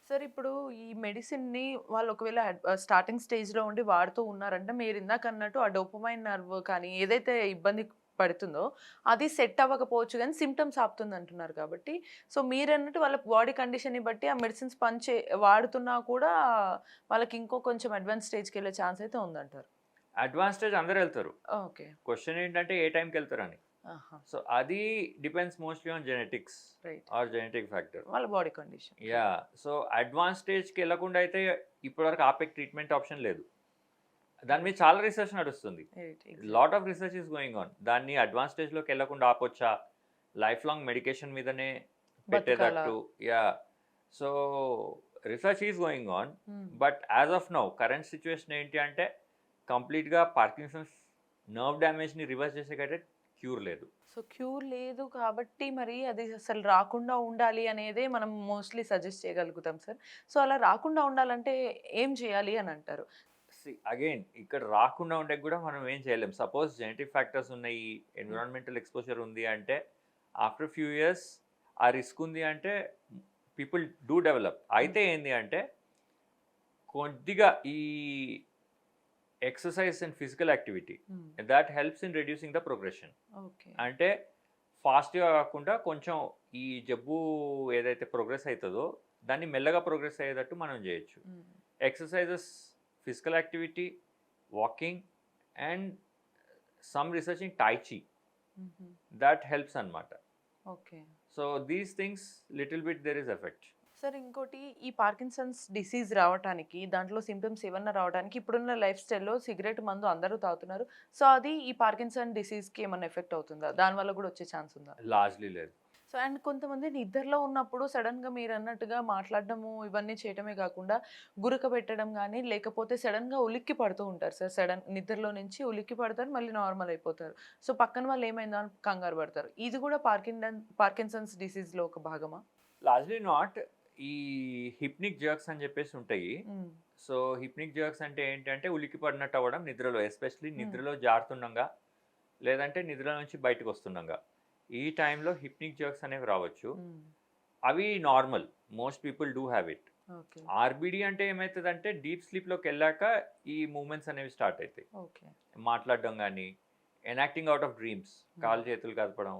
Sir ఇప్పుడు ఈ మెడిసిన్‌ని వాళ్ళు ఒకవేళ స్టార్టింగ్ స్టేజ్‌లో ఉండి వాడుతూ ఉన్నారంటే మీరిందాకన్నట్టు ఆ డోపమైన్ నర్వ్ కానీ ఏదైతే ఇబ్బంది పడుతుందో అది సెట్ అవ్వకపోవచ్చు గానీ సింప్టమ్స్ ఆపుతుందంటున్నారు కాబట్టి సో మీరన్నట్టు వాళ్ళ బాడీ కండిషన్‌ని బట్టి ఆ మెడిసిన్స్ వాడుతున్నా కూడా వాళ్ళకి ఇంకో కొంచెం అడ్వాన్స్ స్టేజ్‌కెళ్ళే ఛాన్స్ అయితే ఉందంటారు. అడ్వాన్స్ స్టేజ్ అందరూ ఎళ్తారు. ఓకే. క్వెషన్ ఏంటంటే ఏ టైంకెళ్తారని. ఆహా! సో, అది depends mostly on genetics right. Or genetic factor. వాళ్ళ body condition. Right. Yeah! So, advance స్టేజ్‌కెళ్ళకుండా అయితే ఇప్పటివరకు ఆపే ట్రీట్మెంట్ ఆప్షన్ లేదు. దాని మీద చాలా రిసర్చ్ నడుస్తుంది. Right. Exact. Lot of research is going on. దాన్ని అడ్వాన్స్ స్టేజ్‌లోకెళ్ళకుండా ఆపొచ్చా? లైఫ్ లాంగ్ మెడికేషన్ మీదనే బతకాలా? పెట్టేటట్టు yeah! So, research is going on. Hmm. But as of now current situation ఏంటి అంటే కంప్లీట్‌గా పార్కిన్సన్స్ నర్వ్ డ్యామేజ్‌ని రివర్స్ చేసేకైతే క్యూర్ లేదు. సో, క్యూర్ లేదు కాబట్టి మరి అది అసలు రాకుండా ఉండాలి అనేదే మనం మోస్ట్‌లీ సజెస్ట్ చేయగలుగుతాం సార్. సో, అలా రాకుండా ఉండాలంటే ఏం చేయాలి అని అంటారు? అగైన్ ఇక్కడ రాకుండా ఉండేకి కూడా మనం ఏం చేయలేం. సపోజ్ జెనెటిక్ ఫ్యాక్టర్స్ ఉన్నాయి, హ్మ్. ఎన్విరాన్మెంటల్ ఎక్స్‌పోజర్ ఉంది అంటే ఆఫ్టర్ ఫ్యూ ఇయర్స్ ఆ రిస్క్ ఉంది అంటే పీపుల్ డూ డెవలప్. హ్మ్. అయితే ఏంది అంటే కొద్దిగా ఈ ఎక్సర్సైజ్ అండ్ ఫిజికల్ యాక్టివిటీ హ్మ్. Thought helps in reducing the progression. Okay. అంటే ఫాస్ట్‌గా కాకుండా కొంచెం ఈ జబ్బు ఏదైతే ప్రోగ్రెస్ అయితదో దాన్ని మెల్లగా ప్రోగ్రెస్ అయ్యేటట్టు మనం చేయొచ్చు. Hmm. Exercises, physical activity, walking and some research in tai chi హుహు. దట్ హెల్ప్స్ అన్నమాట. Okay. So these things little bit there is effect. Sir ఇంకోటి ఈ పార్కిన్సన్స్ డిసీజ్ రావటానికి, దాంట్లో సింప్టమ్స్ ఏవన్నా రావడానికి ఇప్పుడున్న లైఫ్ స్టైల్‌లో సిగరెట్, మందు అందరూ తాగుతున్నారు. సో, అది ఈ పార్కిన్సన్ డిసీజ్‌కి ఏమన్నా ఎఫెక్ట్ అవుతుందా? దానివల్ల గూడా వచ్చే ఛాన్స్ ఉందా? లార్జ్‌లీ లేదు. సో, అండ్ కొంతమంది నిద్రలో ఉన్నప్పుడు సడెన్‌గా మీరన్నట్టుగా మాట్లాడడము, ఇవన్నీ చేయటమే కాకుండా గురక పెట్టడం గానీ, లేకపోతే సడెన్‌గా ఉలిక్కి పడుతూ ఉంటారు సార్. నిద్రలో నుంచి ఉలిక్కి పడతారు, మళ్ళీ నార్మల్ అయిపోతారు. సో, పక్కన వాళ్ళు ఏమైందా అని కంగారు పడతారు. ఇది కూడా పార్కిన్సన్స్ డిసీజ్‌లో ఒక భాగమా? Largely not. ఈ హిప్నిక్ జర్క్స్ అని చెప్పేసి ఉంటాయి. హ్మ్. సో హిప్నిక్ జర్క్స్ అంటే ఏంటంటే ఉలికి పడినట్టు అవ్వడం నిద్రలో, ఎస్పెషల్లీ హ్మ్. నిద్రలో జారుతుండంగా లేదంటే నిద్ర నుంచి బయటకొస్తుండంగా. ఈ టైంలో హిప్నిక్ జర్క్స్ అనేవి రావచ్చు. హ్మ్. అవి normal. Most people do have it. Okay. RBD అంటే ఏమైతదంటే డీప్ స్లీప్‌లోకెళ్ళాక ఈ మూవ్‌మెంట్స్ అనేవి స్టార్ట్ అయితాయి. ఓకే. మాట్లాడడం గాని, ఎనాక్టింగ్ ఔట్ ఆఫ్ డ్రీమ్స్, హ్మ్. కాళ్ళు చేతులు కదపడం,